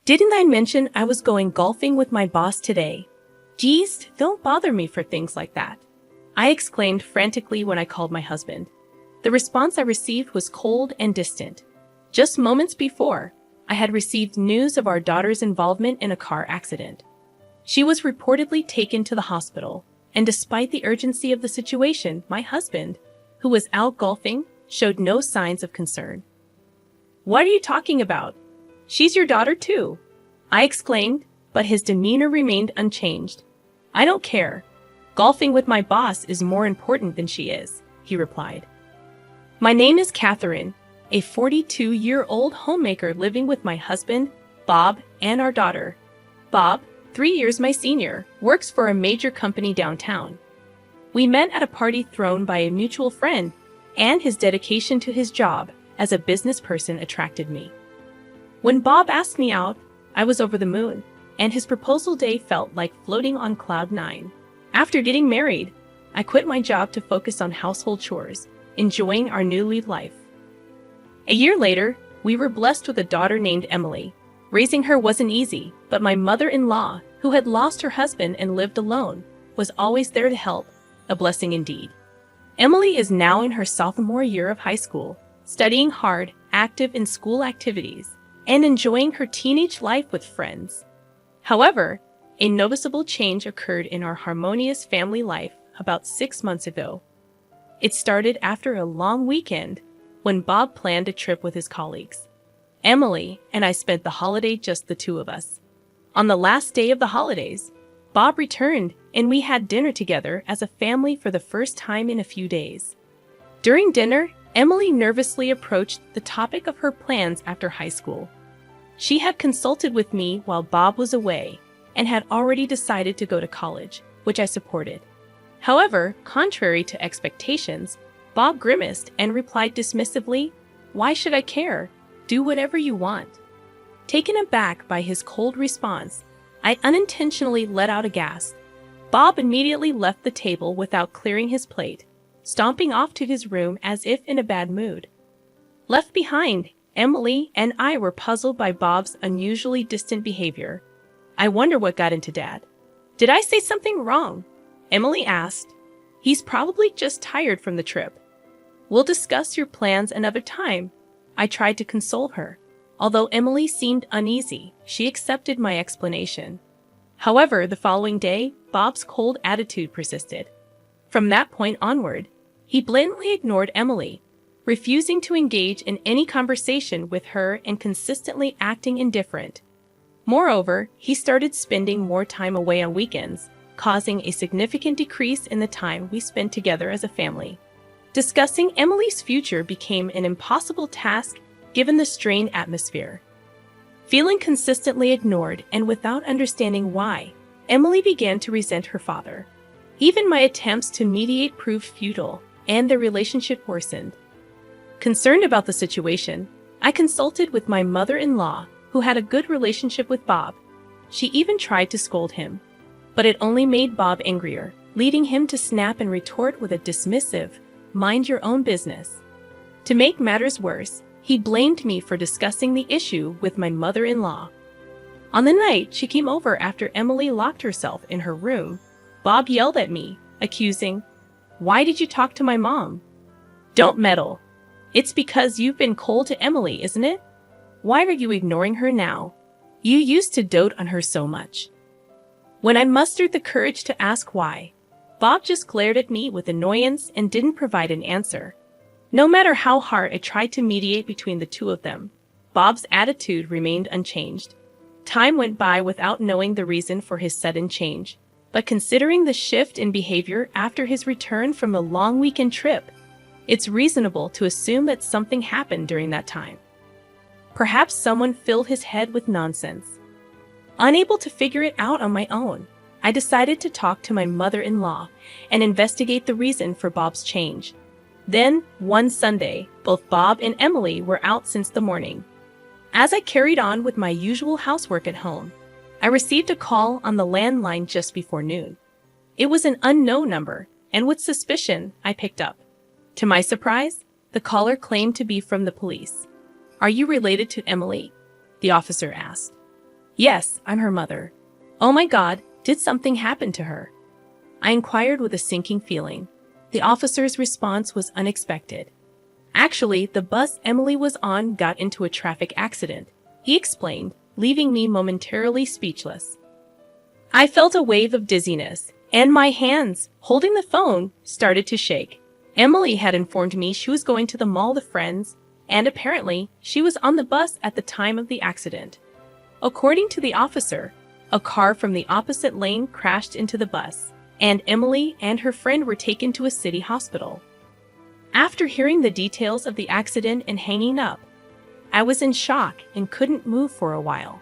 Didn't I mention I was going golfing with my boss today? Geez, don't bother me for things like that, I exclaimed frantically when I called my husband. The response I received was cold and distant. Just moments before, I had received news of our daughter's involvement in a car accident. She was reportedly taken to the hospital, and despite the urgency of the situation, my husband, who was out golfing, showed no signs of concern. "What are you talking about? She's your daughter too," I exclaimed, but his demeanor remained unchanged. "I don't care. Golfing with my boss is more important than she is," he replied. My name is Catherine, a 42-year-old homemaker living with my husband, Bob, and our daughter. Bob, 3 years my senior, works for a major company downtown. We met at a party thrown by a mutual friend, and his dedication to his job as a business person attracted me. When Bob asked me out, I was over the moon, and his proposal day felt like floating on cloud 9. After getting married, I quit my job to focus on household chores, enjoying our newlywed life. A year later, we were blessed with a daughter named Emily. Raising her wasn't easy, but my mother-in-law, who had lost her husband and lived alone, was always there to help, a blessing indeed. Emily is now in her sophomore year of high school, studying hard, active in school activities, and enjoying her teenage life with friends. However, a noticeable change occurred in our harmonious family life about 6 months ago. It started after a long weekend when Bob planned a trip with his colleagues. Emily and I spent the holiday just the two of us. On the last day of the holidays, Bob returned and we had dinner together as a family for the first time in a few days. During dinner, Emily nervously approached the topic of her plans after high school. She had consulted with me while Bob was away and had already decided to go to college, which I supported. However, contrary to expectations, Bob grimaced and replied dismissively, "Why should I care? Do whatever you want." Taken aback by his cold response, I unintentionally let out a gasp. Bob immediately left the table without clearing his plate, stomping off to his room as if in a bad mood. Left behind, Emily and I were puzzled by Bob's unusually distant behavior. "I wonder what got into Dad. Did I say something wrong?" Emily asked. "He's probably just tired from the trip. We'll discuss your plans another time," I tried to console her. Although Emily seemed uneasy, she accepted my explanation. However, the following day, Bob's cold attitude persisted. From that point onward, he blatantly ignored Emily, refusing to engage in any conversation with her and consistently acting indifferent. Moreover, he started spending more time away on weekends, causing a significant decrease in the time we spent together as a family. Discussing Emily's future became an impossible task given the strained atmosphere. Feeling consistently ignored and without understanding why, Emily began to resent her father. Even my attempts to mediate proved futile, and their relationship worsened. Concerned about the situation, I consulted with my mother-in-law, who had a good relationship with Bob. She even tried to scold him, but it only made Bob angrier, leading him to snap and retort with a dismissive, "Mind your own business." To make matters worse, he blamed me for discussing the issue with my mother-in-law. On the night she came over after Emily locked herself in her room, Bob yelled at me, accusing, "Why did you talk to my mom?" "Don't meddle. It's because you've been cold to Emily, isn't it? Why are you ignoring her now? You used to dote on her so much." When I mustered the courage to ask why, Bob just glared at me with annoyance and didn't provide an answer. No matter how hard I tried to mediate between the two of them, Bob's attitude remained unchanged. Time went by without knowing the reason for his sudden change, but considering the shift in behavior after his return from a long weekend trip, it's reasonable to assume that something happened during that time. Perhaps someone filled his head with nonsense. Unable to figure it out on my own, I decided to talk to my mother-in-law and investigate the reason for Bob's change. Then, one Sunday, both Bob and Emily were out since the morning. As I carried on with my usual housework at home, I received a call on the landline just before noon. It was an unknown number, and with suspicion, I picked up. To my surprise, the caller claimed to be from the police. "Are you related to Emily?" the officer asked. Yes, I'm her mother. Oh my God, did something happen to her? I inquired with a sinking feeling. The officer's response was unexpected. Actually, the bus Emily was on got into a traffic accident, he explained, leaving me momentarily speechless. I felt a wave of dizziness, and my hands, holding the phone, started to shake. Emily had informed me she was going to the mall with friends, and apparently, she was on the bus at the time of the accident. According to the officer, a car from the opposite lane crashed into the bus, and Emily and her friend were taken to a city hospital. After hearing the details of the accident and hanging up, I was in shock and couldn't move for a while.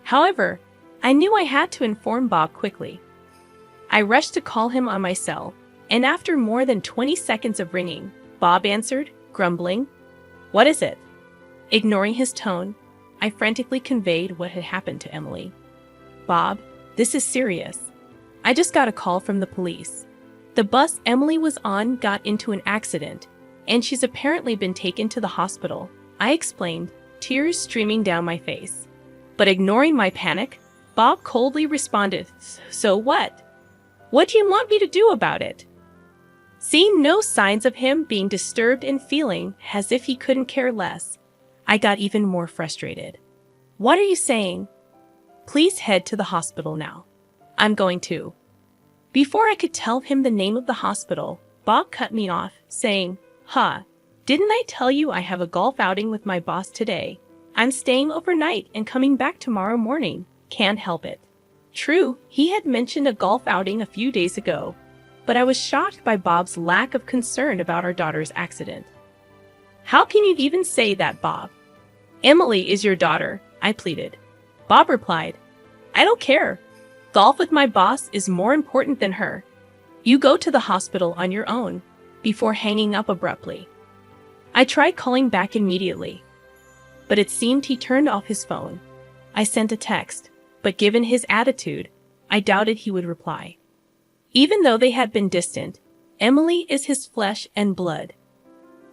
However, I knew I had to inform Bob quickly. I rushed to call him on my cell, and after more than 20 seconds of ringing, Bob answered, grumbling, "What is it?" Ignoring his tone, I frantically conveyed what had happened to Emily. "Bob, this is serious. I just got a call from the police. The bus Emily was on got into an accident, and she's apparently been taken to the hospital," I explained, tears streaming down my face. But ignoring my panic, Bob coldly responded, "So what? What do you want me to do about it?" Seeing no signs of him being disturbed and feeling as if he couldn't care less, I got even more frustrated. "What are you saying? Please head to the hospital now. I'm going to." Before I could tell him the name of the hospital, Bob cut me off, saying, Didn't I tell you I have a golf outing with my boss today? I'm staying overnight and coming back tomorrow morning. Can't help it." True, he had mentioned a golf outing a few days ago, but I was shocked by Bob's lack of concern about our daughter's accident. "How can you even say that, Bob? Emily is your daughter," I pleaded. Bob replied, "I don't care. Golf with my boss is more important than her. You go to the hospital on your own," before hanging up abruptly. I tried calling back immediately, but it seemed he turned off his phone. I sent a text, but given his attitude, I doubted he would reply. Even though they had been distant, Emily is his flesh and blood.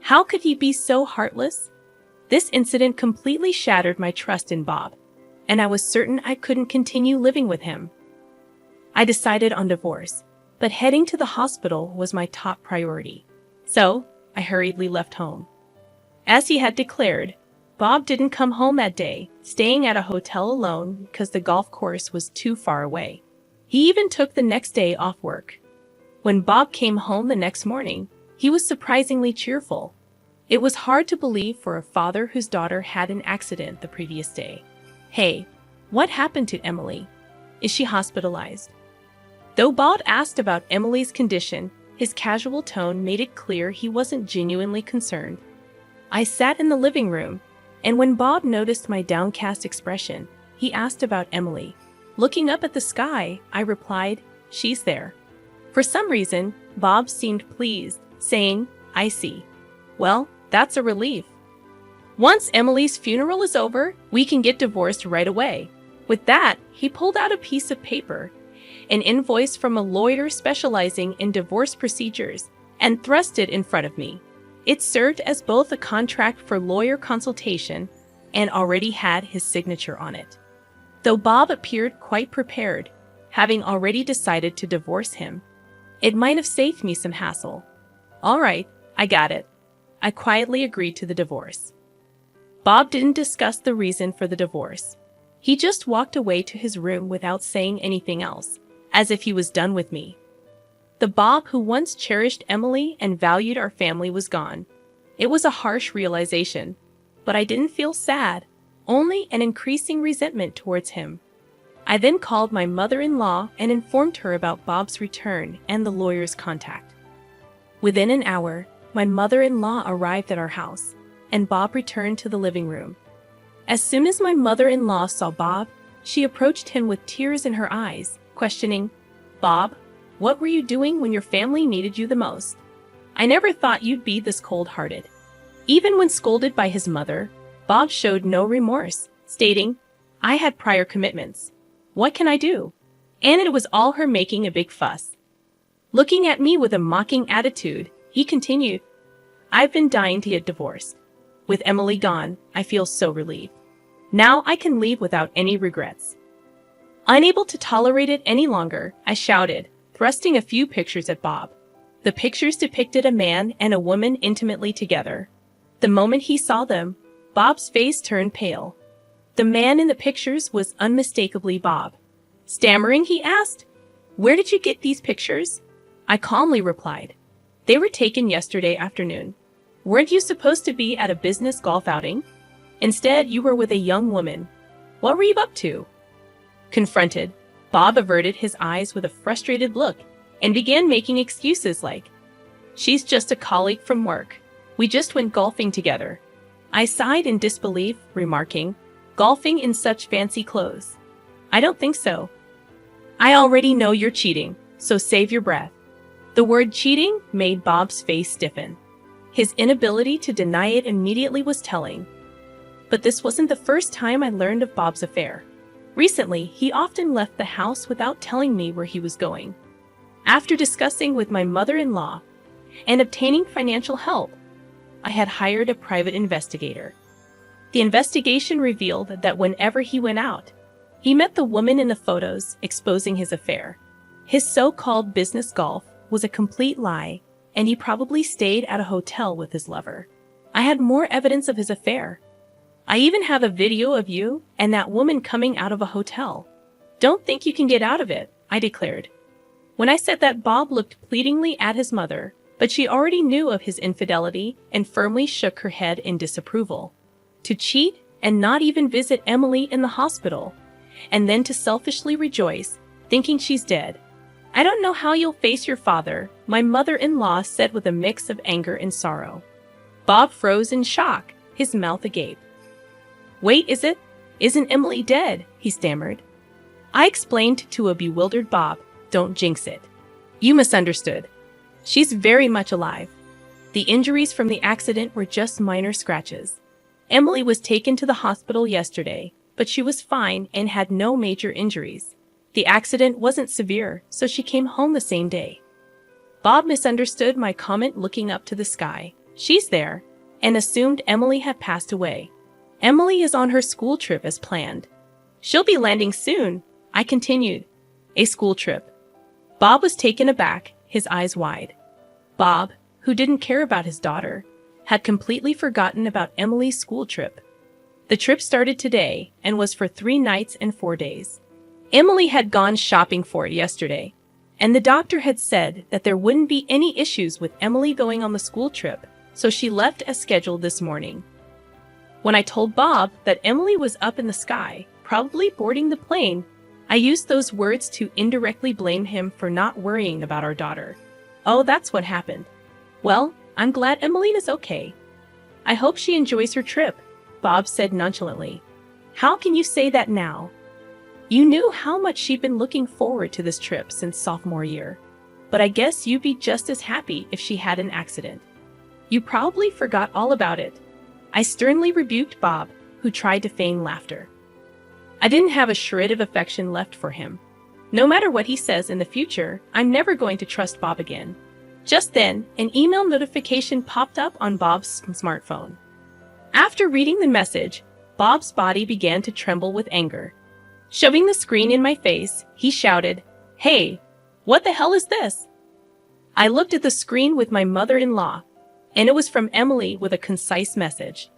How could he be so heartless? This incident completely shattered my trust in Bob, and I was certain I couldn't continue living with him. I decided on divorce, but heading to the hospital was my top priority. So, I hurriedly left home. As he had declared, Bob didn't come home that day, staying at a hotel alone because the golf course was too far away. He even took the next day off work. When Bob came home the next morning, he was surprisingly cheerful. It was hard to believe for a father whose daughter had an accident the previous day. "Hey, what happened to Emily? Is she hospitalized?" Though Bob asked about Emily's condition, his casual tone made it clear he wasn't genuinely concerned. I sat in the living room, and when Bob noticed my downcast expression, he asked about Emily. Looking up at the sky, I replied, "She's there." For some reason, Bob seemed pleased, saying, "I see. Well, that's a relief. Once Emily's funeral is over, we can get divorced right away." With that, he pulled out a piece of paper, an invoice from a lawyer specializing in divorce procedures, and thrust it in front of me. It served as both a contract for lawyer consultation and already had his signature on it. Though Bob appeared quite prepared, having already decided to divorce him, it might have saved me some hassle. "All right, I got it." I quietly agreed to the divorce. Bob didn't discuss the reason for the divorce. He just walked away to his room without saying anything else, as if he was done with me. The Bob who once cherished Emily and valued our family was gone. It was a harsh realization, but I didn't feel sad, only an increasing resentment towards him. I then called my mother-in-law and informed her about Bob's return and the lawyer's contact. Within an hour, my mother-in-law arrived at our house, and Bob returned to the living room. As soon as my mother-in-law saw Bob, she approached him with tears in her eyes, questioning, "Bob, what were you doing when your family needed you the most? I never thought you'd be this cold-hearted." Even when scolded by his mother, Bob showed no remorse, stating, "I had prior commitments. What can I do?" And it was all her making a big fuss. Looking at me with a mocking attitude, he continued, "I've been dying to get divorced. With Emily gone, I feel so relieved. Now I can leave without any regrets." Unable to tolerate it any longer, I shouted, thrusting a few pictures at Bob. The pictures depicted a man and a woman intimately together. The moment he saw them, Bob's face turned pale. The man in the pictures was unmistakably Bob. Stammering, he asked, "Where did you get these pictures?" I calmly replied, "They were taken yesterday afternoon. Weren't you supposed to be at a business golf outing? Instead, you were with a young woman. What were you up to?" Confronted, Bob averted his eyes with a frustrated look and began making excuses like, "She's just a colleague from work. We just went golfing together." I sighed in disbelief, remarking, "Golfing in such fancy clothes? I don't think so." "I already know you're cheating, so save your breath." The word cheating made Bob's face stiffen. His inability to deny it immediately was telling. But this wasn't the first time I learned of Bob's affair. Recently, he often left the house without telling me where he was going. After discussing with my mother-in-law and obtaining financial help, I had hired a private investigator. The investigation revealed that whenever he went out, he met the woman in the photos, exposing his affair. His so-called business golf was a complete lie, and he probably stayed at a hotel with his lover. I had more evidence of his affair. I even have a video of you and that woman coming out of a hotel. "Don't think you can get out of it," I declared. When I said that, Bob looked pleadingly at his mother, but she already knew of his infidelity and firmly shook her head in disapproval. To cheat and not even visit Emily in the hospital, and then to selfishly rejoice, thinking she's dead. "I don't know how you'll face your father," my mother-in-law said with a mix of anger and sorrow. Bob froze in shock, his mouth agape. "Wait, Isn't Emily dead?" he stammered. I explained to a bewildered Bob, "Don't jinx it. You misunderstood. She's very much alive. The injuries from the accident were just minor scratches. Emily was taken to the hospital yesterday, but she was fine and had no major injuries. The accident wasn't severe, so she came home the same day." Bob misunderstood my comment, looking up to the sky. "She's there," and assumed Emily had passed away. "Emily is on her school trip as planned. She'll be landing soon," I continued. "A school trip?" Bob was taken aback, his eyes wide. Bob, who didn't care about his daughter, had completely forgotten about Emily's school trip. The trip started today and was for 3 nights and 4 days. Emily had gone shopping for it yesterday, and the doctor had said that there wouldn't be any issues with Emily going on the school trip, so she left as scheduled this morning. When I told Bob that Emily was up in the sky, probably boarding the plane, I used those words to indirectly blame him for not worrying about our daughter. "Oh, that's what happened. Well, I'm glad Emily is okay. I hope she enjoys her trip," Bob said nonchalantly. "How can you say that now? You knew how much she'd been looking forward to this trip since sophomore year. But I guess you'd be just as happy if she had an accident. You probably forgot all about it." I sternly rebuked Bob, who tried to feign laughter. I didn't have a shred of affection left for him. No matter what he says in the future, I'm never going to trust Bob again. Just then, an email notification popped up on Bob's smartphone. After reading the message, Bob's body began to tremble with anger. Shoving the screen in my face, he shouted, "Hey, what the hell is this?" I looked at the screen with my mother-in-law, and it was from Emily with a concise message.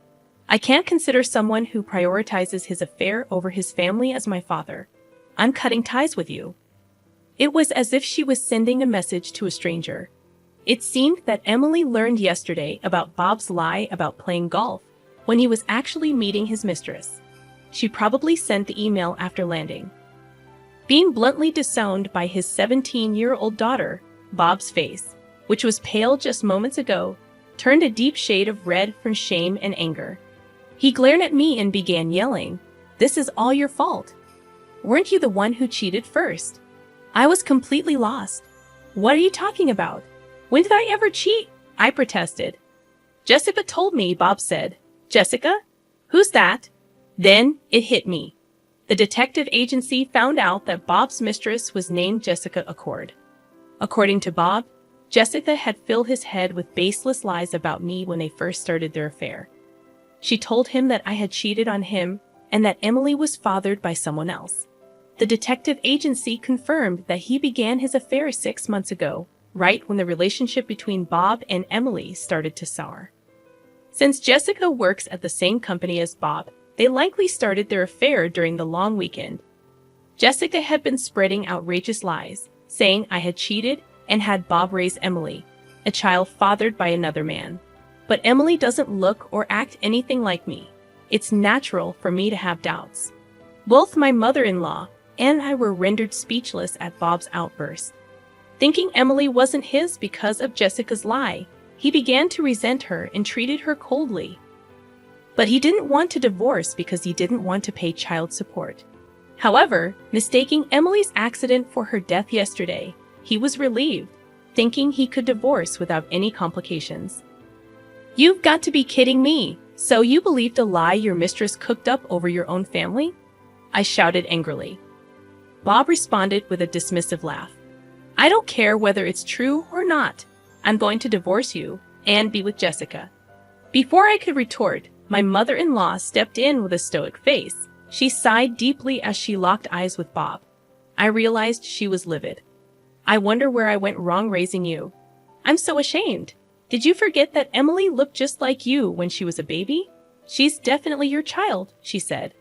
"I can't consider someone who prioritizes his affair over his family as my father. I'm cutting ties with you." It was as if she was sending a message to a stranger. It seemed that Emily learned yesterday about Bob's lie about playing golf when he was actually meeting his mistress. She probably sent the email after landing. Being bluntly disowned by his 17-year-old daughter, Bob's face, which was pale just moments ago, turned a deep shade of red from shame and anger. He glared at me and began yelling, "This is all your fault. Weren't you the one who cheated first?" I was completely lost. "What are you talking about? When did I ever cheat?" I protested. "Jessica told me," Bob said. "Jessica? Who's that?" Then it hit me. The detective agency found out that Bob's mistress was named Jessica Accord. According to Bob, Jessica had filled his head with baseless lies about me when they first started their affair. She told him that I had cheated on him and that Emily was fathered by someone else. The detective agency confirmed that he began his affair 6 months ago, right when the relationship between Bob and Emily started to sour. Since Jessica works at the same company as Bob, they likely started their affair during the long weekend. Jessica had been spreading outrageous lies, saying I had cheated and had Bob raise Emily, a child fathered by another man. But Emily doesn't look or act anything like me. It's natural for me to have doubts. Both my mother-in-law and I were rendered speechless at Bob's outburst. Thinking Emily wasn't his because of Jessica's lie, he began to resent her and treated her coldly. But he didn't want to divorce because he didn't want to pay child support. However, mistaking Emily's accident for her death yesterday, he was relieved, thinking he could divorce without any complications. "You've got to be kidding me! So you believed a lie your mistress cooked up over your own family?" I shouted angrily. Bob responded with a dismissive laugh. "I don't care whether it's true or not. I'm going to divorce you and be with Jessica." Before I could retort, my mother-in-law stepped in with a stoic face. She sighed deeply as she locked eyes with Bob. I realized she was livid. "I wonder where I went wrong raising you. I'm so ashamed. Did you forget that Emily looked just like you when she was a baby? She's definitely your child," she said.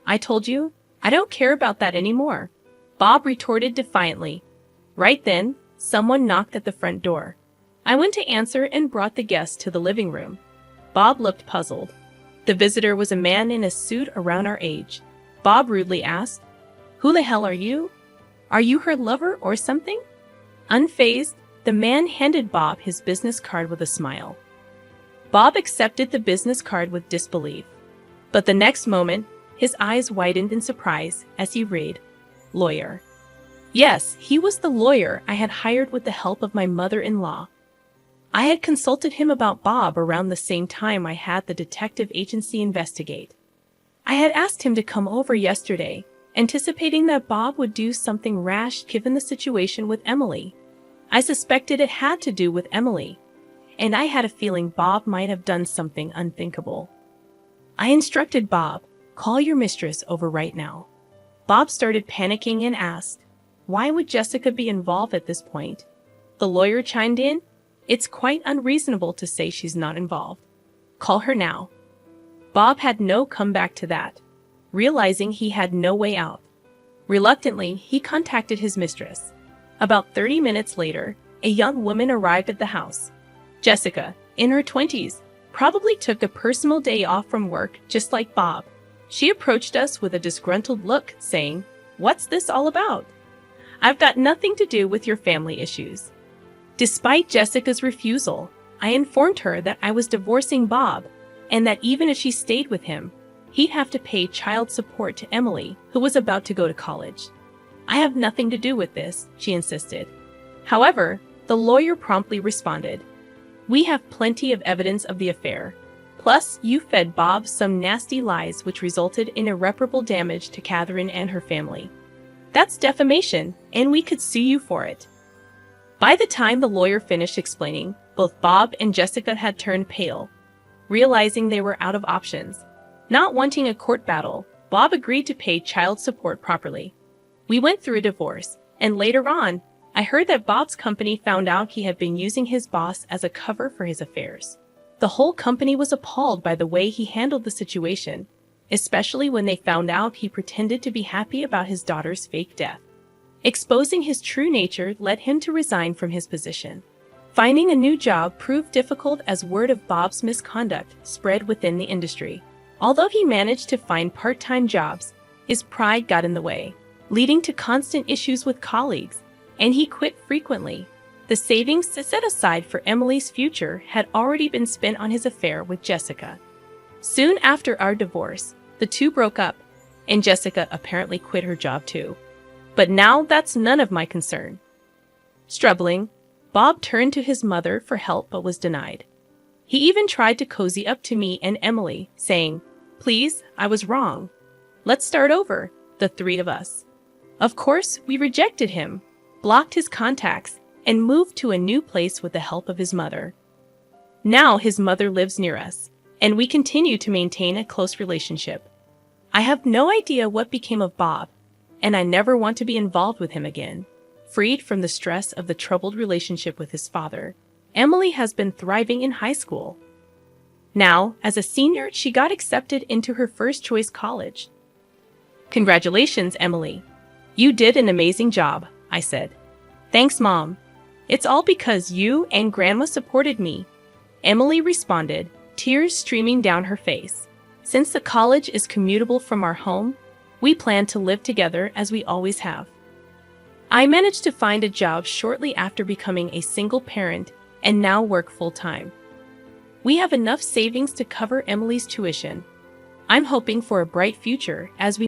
"I told you, I don't care about that anymore," Bob retorted defiantly. Right then, someone knocked at the front door. I went to answer and brought the guest to the living room. Bob looked puzzled. The visitor was a man in a suit around our age. Bob rudely asked, "Who the hell are you? Are you her lover or something?" Unfazed, the man handed Bob his business card with a smile. Bob accepted the business card with disbelief. But the next moment, his eyes widened in surprise as he read, "Lawyer." Yes, he was the lawyer I had hired with the help of my mother-in-law. I had consulted him about Bob around the same time I had the detective agency investigate. I had asked him to come over yesterday, anticipating that Bob would do something rash given the situation with Emily. I suspected it had to do with Emily, and I had a feeling Bob might have done something unthinkable. I instructed Bob, "Call your mistress over right now." Bob started panicking and asked, "Why would Jessica be involved at this point?" The lawyer chimed in, "It's quite unreasonable to say she's not involved. Call her now." Bob had no comeback to that, realizing he had no way out. Reluctantly, he contacted his mistress. About 30 minutes later, a young woman arrived at the house. Jessica, in her 20s, probably took a personal day off from work just like Bob. She approached us with a disgruntled look, saying, "What's this all about? I've got nothing to do with your family issues." Despite Jessica's refusal, I informed her that I was divorcing Bob and that even if she stayed with him, he'd have to pay child support to Emily, who was about to go to college. "I have nothing to do with this," she insisted. However, the lawyer promptly responded, "We have plenty of evidence of the affair. Plus, you fed Bob some nasty lies which resulted in irreparable damage to Catherine and her family. That's defamation, and we could sue you for it." By the time the lawyer finished explaining, both Bob and Jessica had turned pale, realizing they were out of options. Not wanting a court battle, Bob agreed to pay child support properly. We went through a divorce, and later on, I heard that Bob's company found out he had been using his boss as a cover for his affairs. The whole company was appalled by the way he handled the situation, especially when they found out he pretended to be happy about his daughter's fake death. Exposing his true nature led him to resign from his position. Finding a new job proved difficult as word of Bob's misconduct spread within the industry. Although he managed to find part-time jobs, his pride got in the way, leading to constant issues with colleagues, and he quit frequently. The savings set aside for Emily's future had already been spent on his affair with Jessica. Soon after our divorce, the two broke up, and Jessica apparently quit her job too. But now that's none of my concern. Struggling, Bob turned to his mother for help but was denied. He even tried to cozy up to me and Emily, saying, "Please, I was wrong. Let's start over, the three of us." Of course, we rejected him, blocked his contacts, and moved to a new place with the help of his mother. Now his mother lives near us, and we continue to maintain a close relationship. I have no idea what became of Bob, and I never want to be involved with him again. Freed from the stress of the troubled relationship with his father, Emily has been thriving in high school. Now, as a senior, she got accepted into her first-choice college. "Congratulations, Emily. You did an amazing job," I said. "Thanks, Mom. It's all because you and Grandma supported me," Emily responded, tears streaming down her face. "Since the college is commutable from our home, we plan to live together as we always have." I managed to find a job shortly after becoming a single parent and now work full-time. We have enough savings to cover Emily's tuition. I'm hoping for a bright future as we